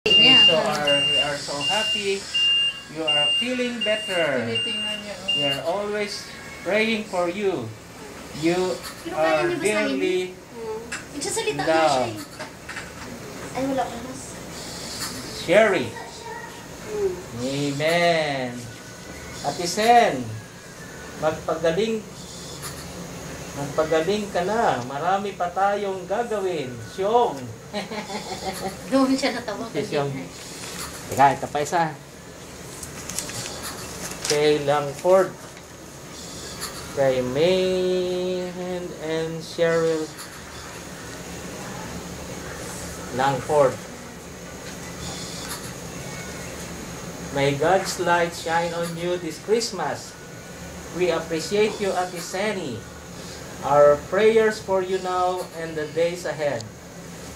We are so happy. You are feeling better. We are always praying for you. You are dearly loved. Ay, wala ko mas. Sherry. Amen. Ate Sen, magpagaling ka na. Marami pa tayong gagawin. Siyong. Doon siya natawa. Siyong. Teka, ito pa isa. Kay Langford. Kay May and Cheryl Langford. May God's light shine on you this Christmas. We appreciate you, Ate Seni. Our prayers for you now and the days ahead.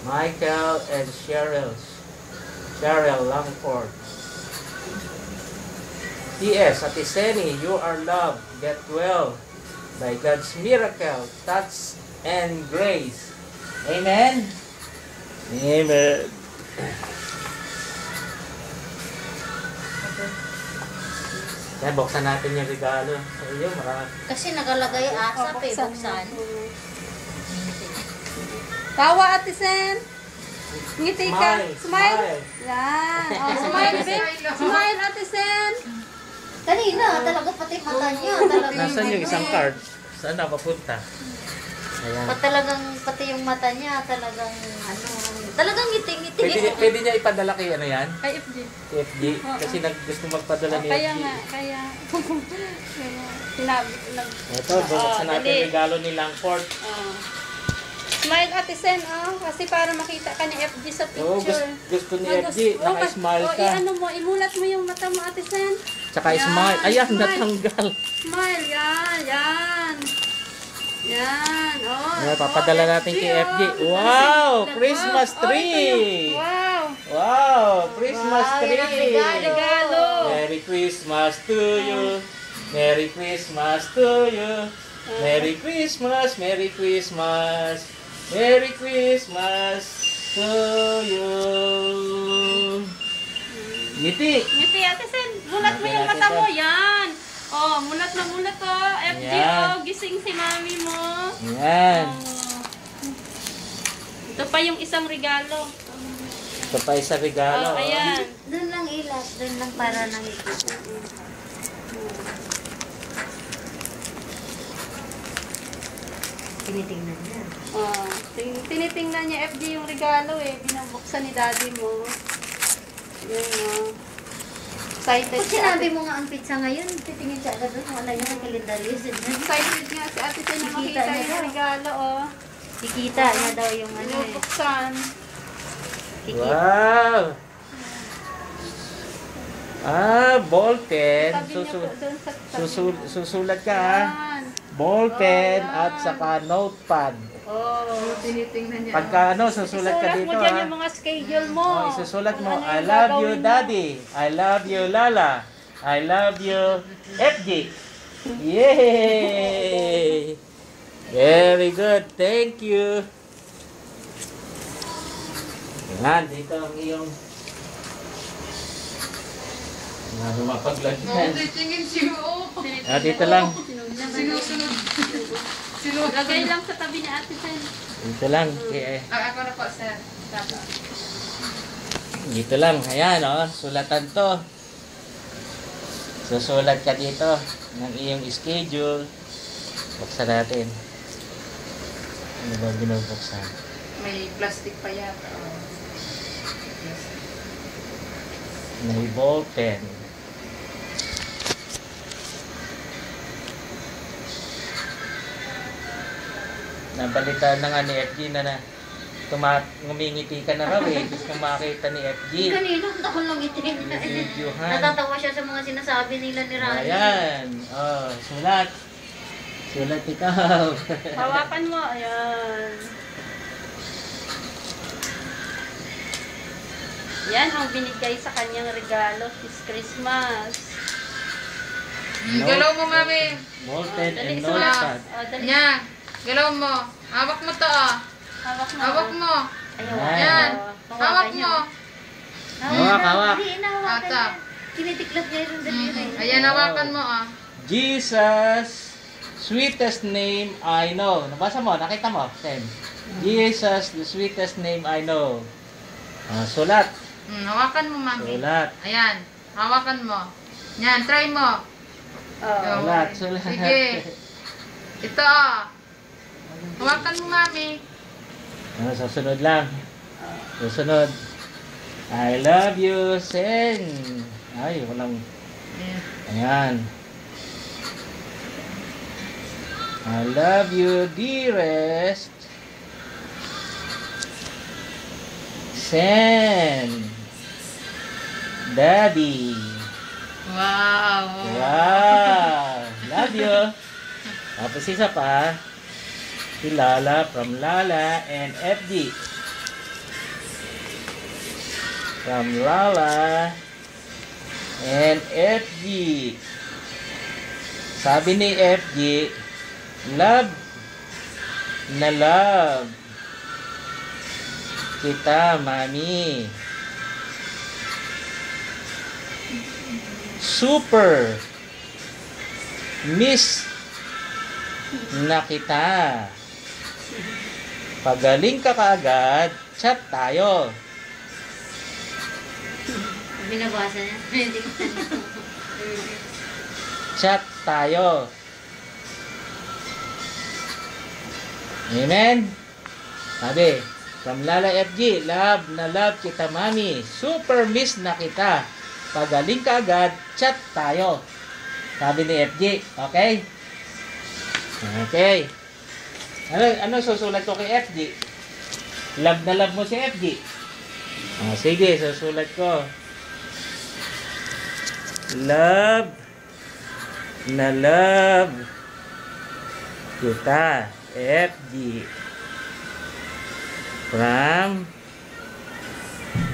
Michael and Cheryl Langford. P.S. Ate Seni, you are loved. Get well by God's miracle, touch, and grace. Amen? Amen. Yan, buksan natin yung regalo sa iyo. Kasi nakalagay asap eh, buksan. Tawa, Ate Sen. Ngiti ka. Smile. Smile. Yan. Oh, smile, Vic. Smile, Ate Sen. Kanina, talaga pati mata niya. Talagang Nasaan yung isang card? Saan na papunta? Ayan. Pati yung mata niya, talagang ngiti-ngiti. Pwede niya ipadala kay ano yan? Kay FG. Kay FG? Kasi gusto magpadala ni FG. Kaya. Sinabi. Ito, buksan natin yung regalo ni Langford. Smile, Ate Sen, kasi para makita ka ni FG sa Oo, picture. gusto ni FG. Naka-smile ka. Imulat mo yung mata mo, Ate Sen. Tsaka smile. Ayan, natanggal. Smile, yan. Yan, Ayan, papadala natin kay FG. Wow! Christmas tree! Wow! Christmas tree! Regalo! Merry Christmas to you! Merry Christmas to you! Merry Christmas! Merry Christmas! Merry Christmas to you! Ngiti! Ngiti, Ate Sen. Mulat mo yung mata mo. Yan. Mulat na mulat FG, gising si mami mo. Yan. Ito pa yung isang regalo. Ito pa isang regalo. Ayan. Doon lang ilas. Doon lang para nakikita. Tinitingnan niya. Tinitingnan niya FG yung regalo binubuksan ni daddy mo. Yun excited Pag sinabi mo nga ang pizza ngayon, titingin siya agad doon. Wala yung kalendaryo. Excited nga si Ate Sen na makita yung regalo Kikita niya daw yung ano binubuksan. Wow! Ball pen. Susulat ka Ball pen at saka notepad. Tinitingnan niya. Pagka susulat ka dito mo dyan yung mga schedule mo. Isusulat mo, I love you Daddy. I love you Lala. I love you FG. Yay! Very good. Thank you. Yan, dito ang iyong mapaglag-yan. Dito lang. Lagay lang sa tabi ni Ate Sen. Dito lang. Ako na po, sir. Dito lang. Ayan, sulatan to. Susulat ka dito ng iyong schedule. Buksan natin. Ano ba binubuksan? May plastic pa yata. May ball pen. Nabalitaan na nga ni FG na ngumingiti ka na raw Gusto makita ni FG. Kanina, ako lang itingin na. Natatawa siya sa mga sinasabi nila ni Rani. Ayan. Sulat. Sulat ikaw. Hawakan mo. Ayan. Yan ang binigay sa kanyang regalo this Christmas. Galaw mo, mami. Ball pen and notepad. Nya. Galaw mo. Hawak mo to, Hawak mo. Hawak mo. Ayaw. Yan. Hawak mo. Hawak, hawak. Hindi, inahawakan Ata. niya. Kinitiklop niya yung daliri. Ayan, hawakan mo ah. Jesus, sweetest name I know. Nabasa mo? Nakita mo? Ten. Jesus, the sweetest name I know. Sulat. Hawakan mo, mami. Sulat. Ayan, hawakan mo. Yan, try mo. Oh. Sulat, sulat. Sige. Ito ah. Hawakan mo, mami. Susunod lang. Susunod. I love you, Sen. Ay, walang... Ayan. I love you, dearest. Sen. Daddy. Wow. Wow. Love you. Tapos isa pa. Si Lala from Lala and FG. From Lala and FG. Sabi ni FG, love na love kita, mami. Super miss na kita. Pagaling ka kaagad, chat tayo. Binabasa niya. Hindi ko Chat tayo. Amen? Sabi, from Lala FG, love na love kita, mami. Super miss na kita. Pagaling ka agad, chat tayo. Sabi ni FG. Okay? Okay. Ano susulat ko kay FG? Love na love mo si FG. Sige, susulat ko. Love na love kita, FG. From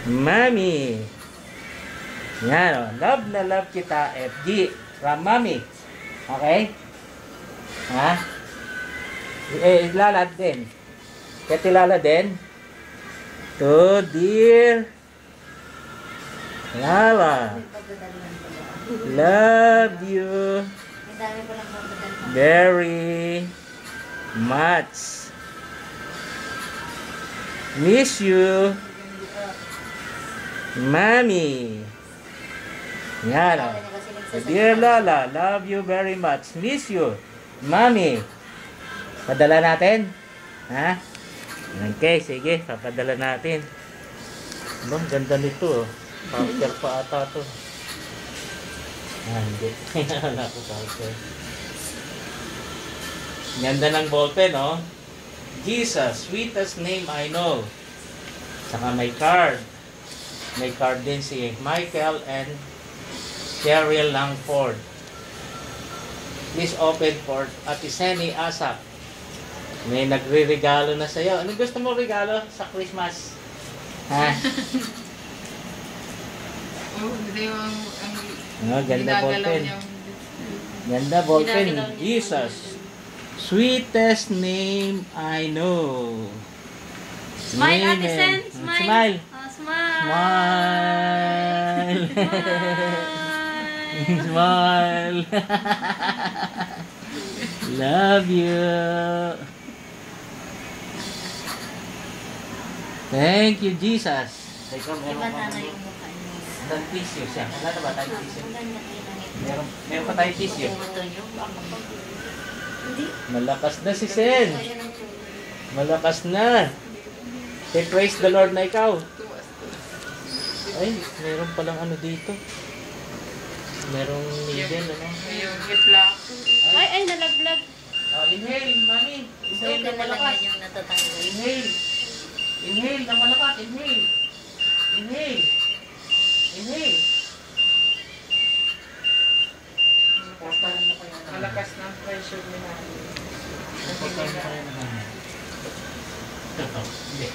Mami. Yan, oh. Love na love kita, FG. From Mami. Okay? Ha? Lala din. Kaya Lala din. To dear Lala. Love you Ang dami ko lang pagdadalhan. very much. Miss you, Mami. Yan o. Dear Lala, love you very much. Miss you, Mami. Padala natin? Ha? Okay, sige. Papadala natin. Bang, ganda nito. Powder pa ata to. Hindi. Wala ko powder. Ganda ng ballpen, no? Jesus, sweetest name I know. Saka may card. May card din si Michael and Cheryl Langford. Please open for Ate Seni Asap. May nagre-regalo na sa'yo. Ano gusto mo regalo sa Christmas? Ha? Hindi yung Ganda ginagalaw ballpen. niya. Ganda ballpen. Jesus. Sweetest name I know. Smile, Ate Amen. Sen. Smile. Smile. Smile. Smile. Smile. Love you. Thank you, Jesus. Teka, meron Iba pa na yung mukha niya. tayong tissue siya. Wala na ba tayong tissue? Ang ganda kinangit. Meron pa tayong tissue. Buto niyo. Hindi. Malakas na si Sen. Malakas na. Say praise the Lord na ikaw. Ay, meron palang ano dito. Merong needle, ano? Yung reflux. Ay, nalaglag. Oh, inhale, mami. Inhale na Ito na lang malakas. yan yung natatanggal. Inhale. Inhale na malakas. Inhale. Inhale. Inhale. Postahan mo kaya na. Malakas na ang pressure niya. Postahan mo kaya na. Ito, hindi.